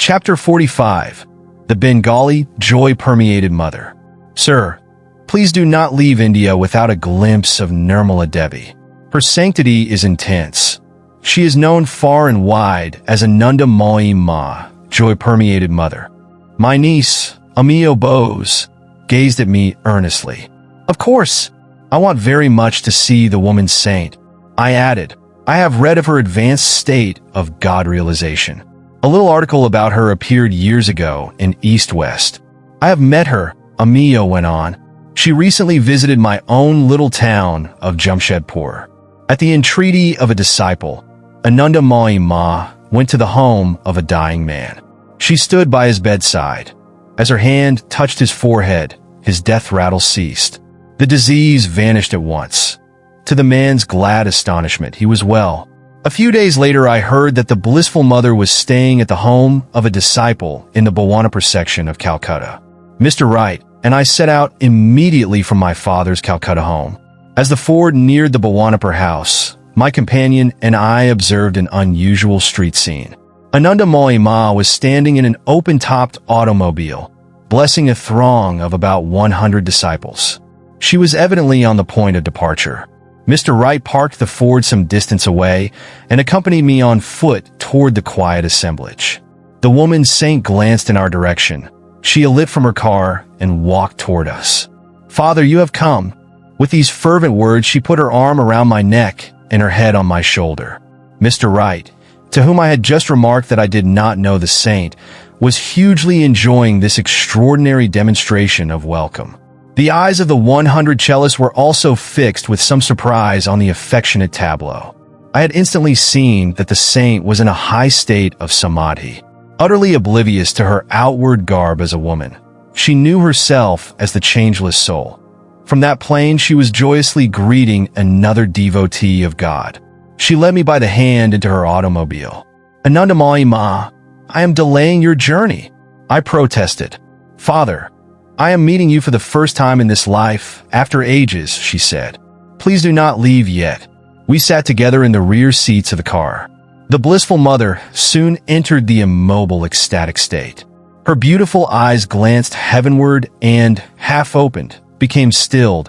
Chapter 45. The Bengali Joy Permeated Mother. Sir, please do not leave India without a glimpse of Nirmala Devi. Her sanctity is intense. She is known far and wide as Ananda Moi Ma, Joy Permeated Mother. My niece, Amio Bose, gazed at me earnestly. Of course, I want very much to see the woman saint. I added, I have read of her advanced state of God realization. A little article about her appeared years ago in East West. I have met her, Amio went on. She recently visited my own little town of Jamshedpur. At the entreaty of a disciple, Ananda Moi Ma went to the home of a dying man. She stood by his bedside. As her hand touched his forehead, his death rattle ceased. The disease vanished at once. To the man's glad astonishment, he was well. A few days later, I heard that the blissful mother was staying at the home of a disciple in the Bhawanapur section of Calcutta. Mr. Wright and I set out immediately from my father's Calcutta home. As the Ford neared the Bhawanapur house, my companion and I observed an unusual street scene. Ananda Moi Ma was standing in an open-topped automobile, blessing a throng of about 100 disciples. She was evidently on the point of departure. Mr. Wright parked the Ford some distance away and accompanied me on foot toward the quiet assemblage. The woman saint glanced in our direction. She alit from her car and walked toward us. Father, you have come. With these fervent words, she put her arm around my neck and her head on my shoulder. Mr. Wright, to whom I had just remarked that I did not know the saint, was hugely enjoying this extraordinary demonstration of welcome. The eyes of the 100 cellists were also fixed with some surprise on the affectionate tableau. I had instantly seen that the saint was in a high state of samadhi, utterly oblivious to her outward garb as a woman. She knew herself as the changeless soul. From that plane, she was joyously greeting another devotee of God. She led me by the hand into her automobile. Ananda Moi Ma, I am delaying your journey. I protested. Father, I am meeting you for the first time in this life, after ages, she said. Please do not leave yet. We sat together in the rear seats of the car. The blissful mother soon entered the immobile, ecstatic state. Her beautiful eyes glanced heavenward and, half opened, became stilled,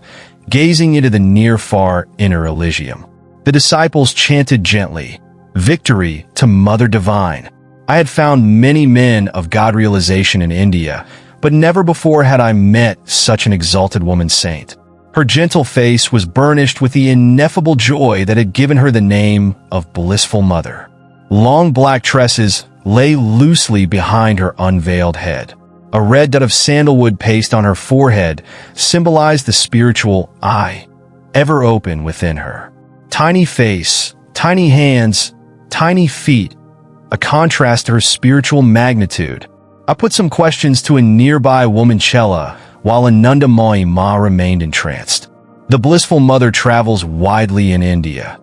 gazing into the near-far inner Elysium. The disciples chanted gently, "Victory to Mother Divine." I had found many men of God realization in India, but never before had I met such an exalted woman saint. Her gentle face was burnished with the ineffable joy that had given her the name of Blissful Mother. Long black tresses lay loosely behind her unveiled head. A red dot of sandalwood paste on her forehead symbolized the spiritual eye, ever open within her. Tiny face, tiny hands, tiny feet, a contrast to her spiritual magnitude. I put some questions to a nearby woman Chella, while Ananda Moi Ma remained entranced. The blissful mother travels widely in India.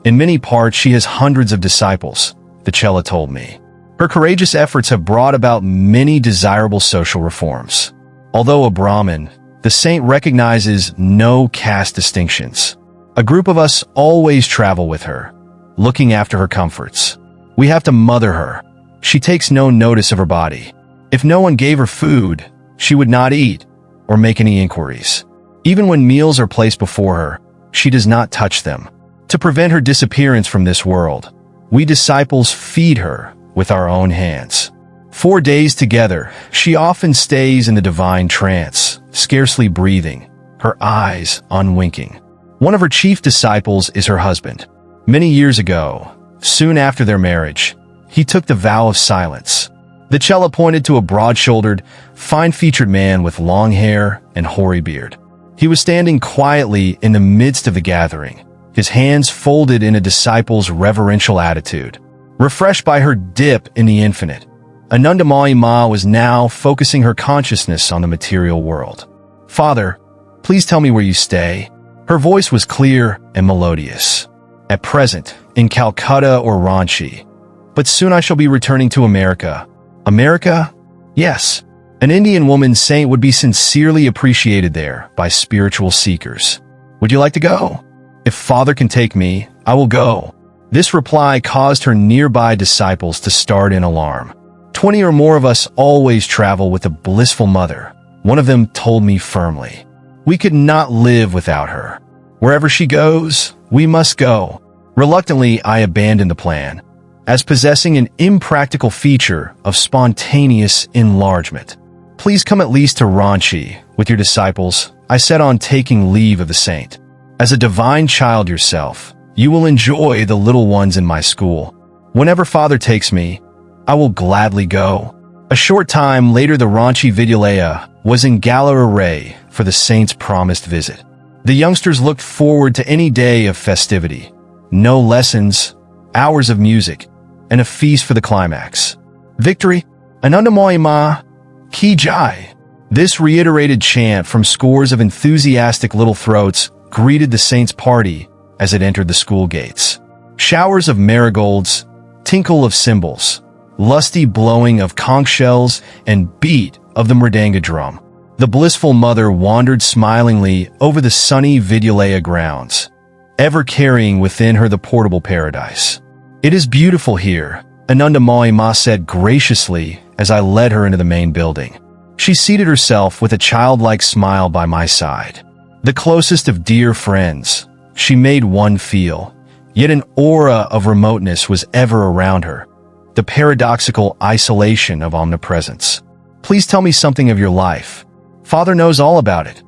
In many parts, she has hundreds of disciples, the Chella told me. Her courageous efforts have brought about many desirable social reforms. Although a Brahmin, the saint recognizes no caste distinctions. A group of us always travel with her, looking after her comforts. We have to mother her. She takes no notice of her body. If no one gave her food, she would not eat or make any inquiries. Even when meals are placed before her, she does not touch them. To prevent her disappearance from this world, we disciples feed her with our own hands. 4 days together, she often stays in the divine trance, scarcely breathing, her eyes unwinking. One of her chief disciples is her husband. Many years ago, soon after their marriage, he took the vow of silence. The Chella pointed to a broad-shouldered, fine-featured man with long hair and hoary beard. He was standing quietly in the midst of the gathering, his hands folded in a disciple's reverential attitude. Refreshed by her dip in the infinite, Ananda Moi Ma was now focusing her consciousness on the material world. Father, please tell me where you stay. Her voice was clear and melodious. At present, in Calcutta or Ranchi. But soon I shall be returning to America. America? Yes. An Indian woman saint would be sincerely appreciated there by spiritual seekers. Would you like to go? If Father can take me, I will go. This reply caused her nearby disciples to start in alarm. 20 or more of us always travel with a blissful mother, one of them told me firmly. We could not live without her. Wherever she goes, we must go. Reluctantly, I abandoned the plan, as possessing an impractical feature of spontaneous enlargement. Please come at least to Ranchi with your disciples, I set on taking leave of the saint. As a divine child yourself, you will enjoy the little ones in my school. Whenever Father takes me, I will gladly go. A short time later, the Ranchi Vidyalaya was in gala array for the saint's promised visit. The youngsters looked forward to any day of festivity. No lessons, hours of music, and a feast for the climax. Victory, Anandamoyi Ma, Ki Jai. This reiterated chant from scores of enthusiastic little throats greeted the saint's party as it entered the school gates. Showers of marigolds, tinkle of cymbals, lusty blowing of conch shells, and beat of the mridanga drum. The blissful mother wandered smilingly over the sunny Vidyalaya grounds, ever carrying within her the portable paradise. It is beautiful here, Anandamoyi Ma said graciously as I led her into the main building. She seated herself with a childlike smile by my side. The closest of dear friends, she made one feel, yet an aura of remoteness was ever around her, the paradoxical isolation of omnipresence. Please tell me something of your life. Father knows all about it.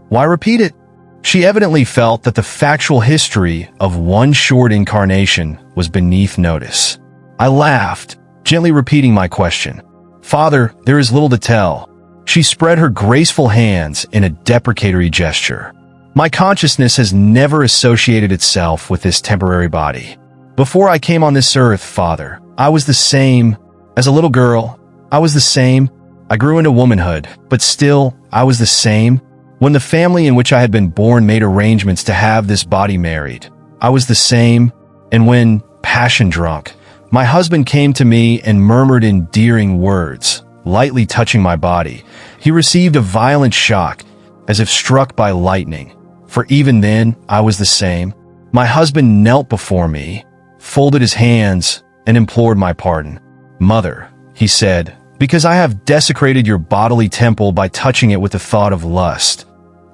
Why repeat it? She evidently felt that the factual history of one short incarnation was beneath notice. I laughed, gently repeating my question. Father, there is little to tell. She spread her graceful hands in a deprecatory gesture. My consciousness has never associated itself with this temporary body. Before I came on this earth, Father, I was the same. As a little girl, I was the same. I grew into womanhood, but still, I was the same. When the family in which I had been born made arrangements to have this body married, I was the same. And when, passion-drunk, my husband came to me and murmured endearing words, lightly touching my body, he received a violent shock, as if struck by lightning. For even then, I was the same. My husband knelt before me, folded his hands, and implored my pardon. Mother, he said, because I have desecrated your bodily temple by touching it with the thought of lust,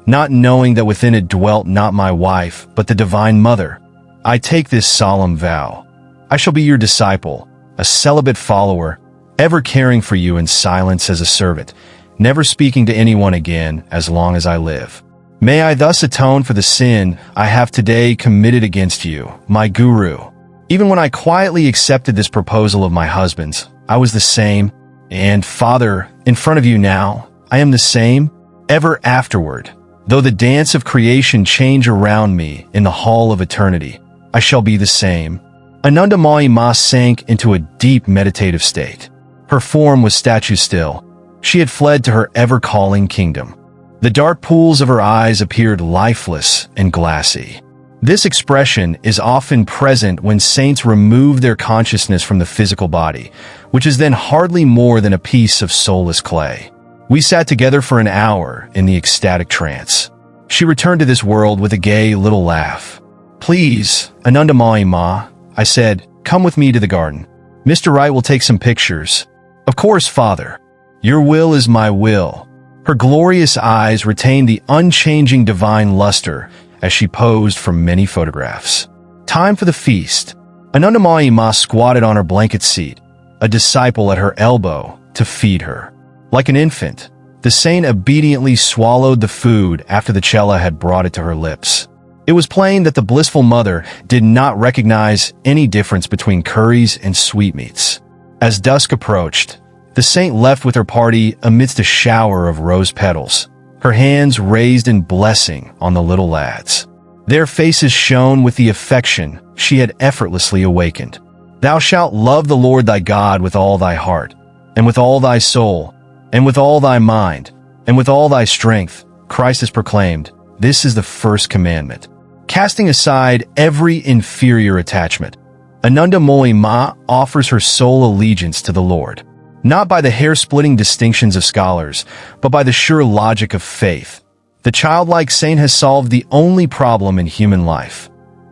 not knowing that within it dwelt not my wife, but the divine mother. I take this solemn vow. I shall be your disciple, a celibate follower, ever caring for you in silence as a servant, never speaking to anyone again as long as I live. May I thus atone for the sin I have today committed against you, my guru. Even when I quietly accepted this proposal of my husband's, I was the same. And, Father, in front of you now, I am the same, ever afterward. Though the dance of creation change around me in the hall of eternity, I shall be the same. Anandamoyi Ma sank into a deep meditative state. Her form was statue still. She had fled to her ever-calling kingdom. The dark pools of her eyes appeared lifeless and glassy. This expression is often present when saints remove their consciousness from the physical body, which is then hardly more than a piece of soulless clay. We sat together for an hour in the ecstatic trance. She returned to this world with a gay little laugh. Please, Anandamoyi Ma, I said, come with me to the garden. Mr. Wright will take some pictures. Of course, Father. Your will is my will. Her glorious eyes retained the unchanging divine luster as she posed for many photographs. Time for the feast. Anandamoyi Ma squatted on her blanket seat, a disciple at her elbow to feed her. Like an infant, the saint obediently swallowed the food after the chela had brought it to her lips. It was plain that the blissful mother did not recognize any difference between curries and sweetmeats. As dusk approached, the saint left with her party amidst a shower of rose petals, her hands raised in blessing on the little lads. Their faces shone with the affection she had effortlessly awakened. Thou shalt love the Lord thy God with all thy heart, and with all thy soul, and with all thy mind, and with all thy strength, Christ has proclaimed. This is the first commandment. Casting aside every inferior attachment, Anandamoyi Ma offers her sole allegiance to the Lord, not by the hair-splitting distinctions of scholars, but by the sure logic of faith. The childlike saint has solved the only problem in human life: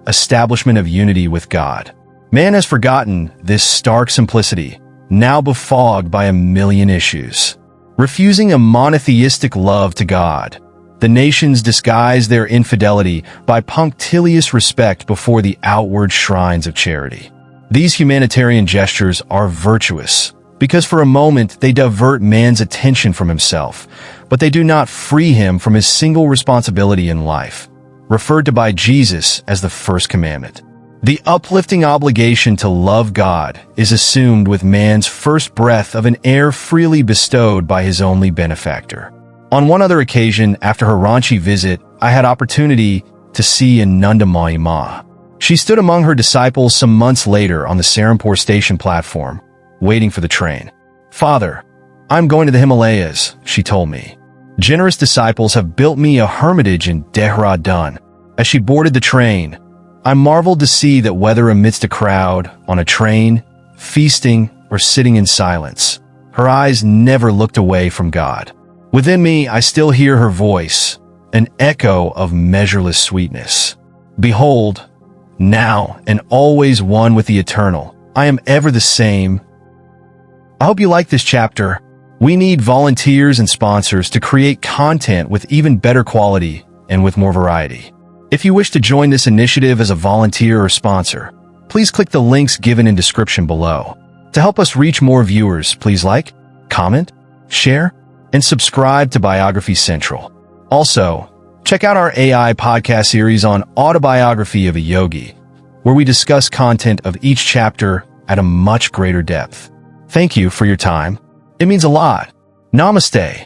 establishment of unity with God. Man has forgotten this stark simplicity, now befogged by a million issues. Refusing a monotheistic love to God, the nations disguise their infidelity by punctilious respect before the outward shrines of charity. These humanitarian gestures are virtuous, because for a moment they divert man's attention from himself, but they do not free him from his single responsibility in life, referred to by Jesus as the first commandment. The uplifting obligation to love God is assumed with man's first breath of an air freely bestowed by his only benefactor. On one other occasion, after her Ranchi visit, I had opportunity to see Ananda Mai Ma. She stood among her disciples some months later on the Serampore station platform, waiting for the train. "Father, I'm going to the Himalayas," she told me. "Generous disciples have built me a hermitage in Dehradun." As she boarded the train, I marveled to see that whether amidst a crowd, on a train, feasting, or sitting in silence, her eyes never looked away from God. Within me, I still hear her voice, an echo of measureless sweetness. "Behold, now and always one with the eternal, I am ever the same." I hope you like this chapter. We need volunteers and sponsors to create content with even better quality and with more variety. If you wish to join this initiative as a volunteer or sponsor, please click the links given in description below. To help us reach more viewers, please like, comment, share, and subscribe to Biography Central. Also, check out our AI podcast series on Autobiography of a Yogi, where we discuss content of each chapter at a much greater depth. Thank you for your time. It means a lot. Namaste.